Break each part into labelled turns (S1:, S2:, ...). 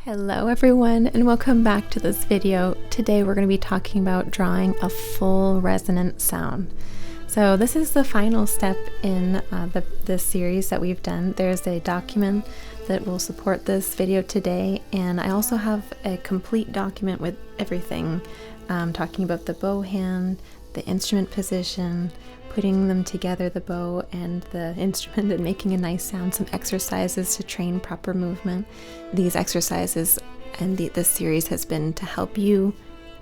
S1: Hello everyone, and welcome back to this video. Today we're going to be talking about drawing a full resonant sound. So this is the final step in this series that we've done. There's a document that will support this video today, and I also have a complete document with everything, talking about the bow hand, the instrument position, putting them together, the bow and the instrument, and making a nice sound, some exercises to train proper movement. These exercises and this series has been to help you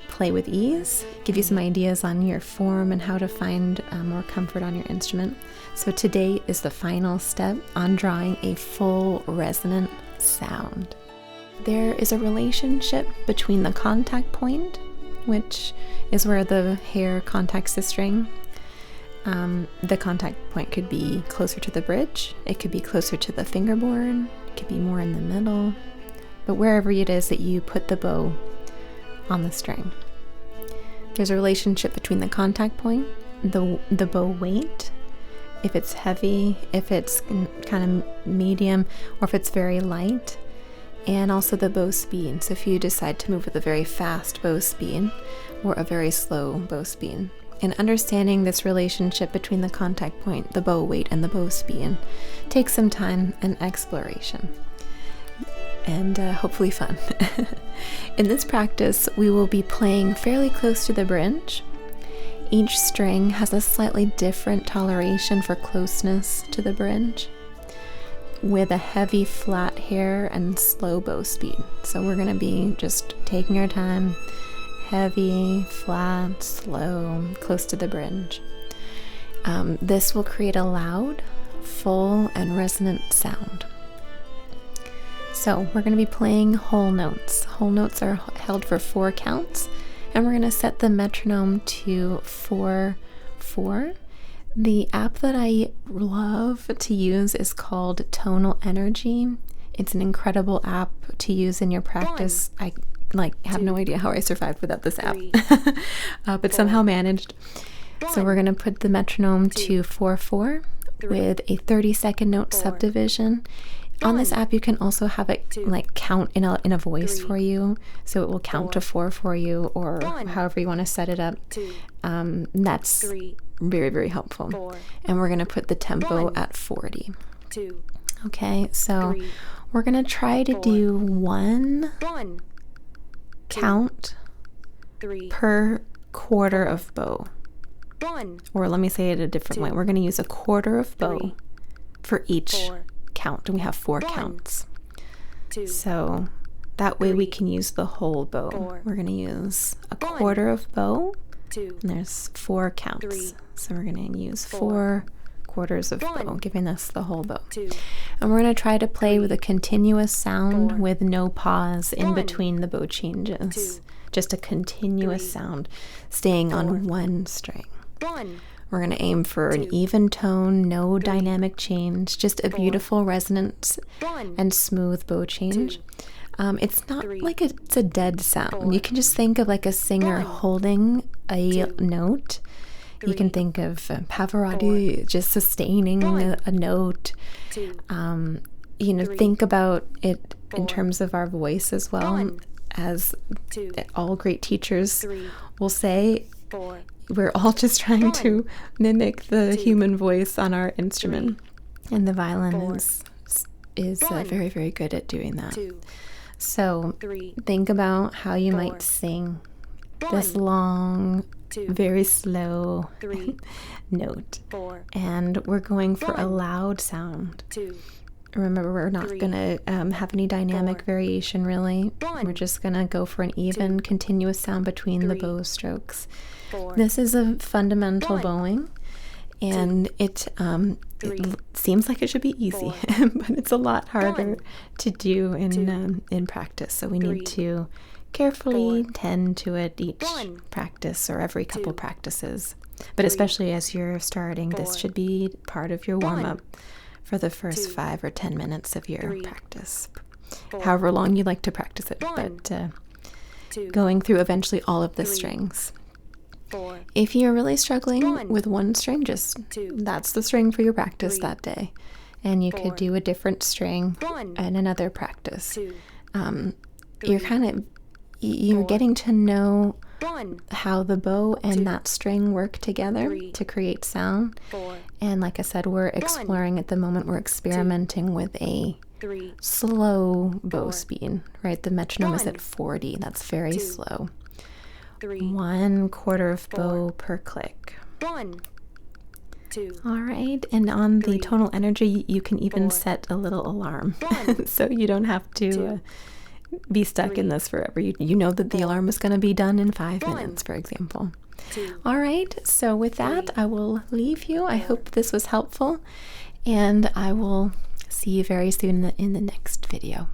S1: play with ease, give you some ideas on your form and how to find more comfort on your instrument. So today is the final step on drawing a full resonant sound. There is a relationship between the contact point, which is where the hair contacts the string. The contact point could be closer to the bridge, it could be closer to the fingerboard, it could be more in the middle, but wherever it is that you put the bow on the string. There's a relationship between the contact point, the bow weight, if it's heavy, if it's kind of medium, or if it's very light, and also the bow speed. So if you decide to move with a very fast bow speed or a very slow bow speed. And understanding this relationship between the contact point, the bow weight, and the bow speed takes some time and exploration, and hopefully fun. In this practice, we will be playing fairly close to the bridge. Each string has a slightly different toleration for closeness to the bridge, with a heavy flat hair and slow bow speed. So we're going to be just taking our time, heavy, flat, slow, close to the bridge. This will create a loud, full, and resonant sound. So we're going to be playing whole notes. Whole notes are held for 4 counts, and we're going to set the metronome to 4/4. The app that I love to use is called Tonal Energy. It's an incredible app to use in your practice. I have no idea how I survived without this app, but somehow managed. So we're going to put the metronome to 4/4 with a 30-second note subdivision. On this app, you can also have it count in a voice for you, so it will count to 4 for you, or however you want to set it up. That's very, very helpful. And we're going to put the tempo at 40. Okay, so we're going to try to do 1 count per quarter of bow. Or let me say it a different way. We're going to use a quarter of bow for each count, and we have 4 counts. So that way we can use the whole bow. We're going to use a quarter of bow, and there's 4 counts. So we're going to use 4 quarters of bow, giving us the whole bow. And we're going to try to play with a continuous sound with no pause in between the bow changes. Just a continuous sound, staying on 1 string. We're going to aim for an even tone, no dynamic change, just a beautiful resonance and smooth bow change. It's not like it's a dead sound. You can just think of like a singer holding a note. You can think of Pavarotti just sustaining a note. Think about it in terms of our voice as well. As all great teachers will say, we're all just trying to mimic the human voice on our instrument. And the violin is very, very good at doing that. So think about how you might sing this long, very slow note. And we're going for a loud sound. Remember, we're not going to have any dynamic variation, really. We're just going to go for an even, continuous sound between the bow strokes. This is a fundamental bowing, and it seems like it should be easy, but it's a lot harder to do in practice. So we need to carefully tend to it each practice or every couple practices. But especially as you're starting, this should be part of your warm-up for the first 5 or 10 minutes of your practice, however long you like to practice it, but going through eventually all of the strings. If you're really struggling with 1 string, that's the string for your practice that day, and you could do a different string in another practice. you're kind of you're getting to know
S2: 1,
S1: how the bow and
S2: 2,
S1: that string work together
S2: 3,
S1: to create sound.
S2: 4,
S1: And like I said, we're exploring at the moment, we're experimenting with a
S2: 3,
S1: slow bow
S2: 4,
S1: speed, right? The metronome is
S2: 1,
S1: at 40. That's very
S2: 2,
S1: slow.
S2: 3,
S1: 1/4 of
S2: 4,
S1: bow per click.
S2: 1, 2,
S1: All right. And on the
S2: 3,
S1: tonal energy, you can even
S2: 4,
S1: set a little alarm.
S2: 1,
S1: So you don't have to
S2: 2,
S1: be stuck
S2: 3,
S1: in this forever. You know that the
S2: 4,
S1: alarm is going to be done in 5
S2: 1,
S1: minutes, for example.
S2: 2,
S1: All right. So with that,
S2: 3,
S1: I will leave you. I
S2: 4,
S1: hope this was helpful, and I will see you very soon in the next video.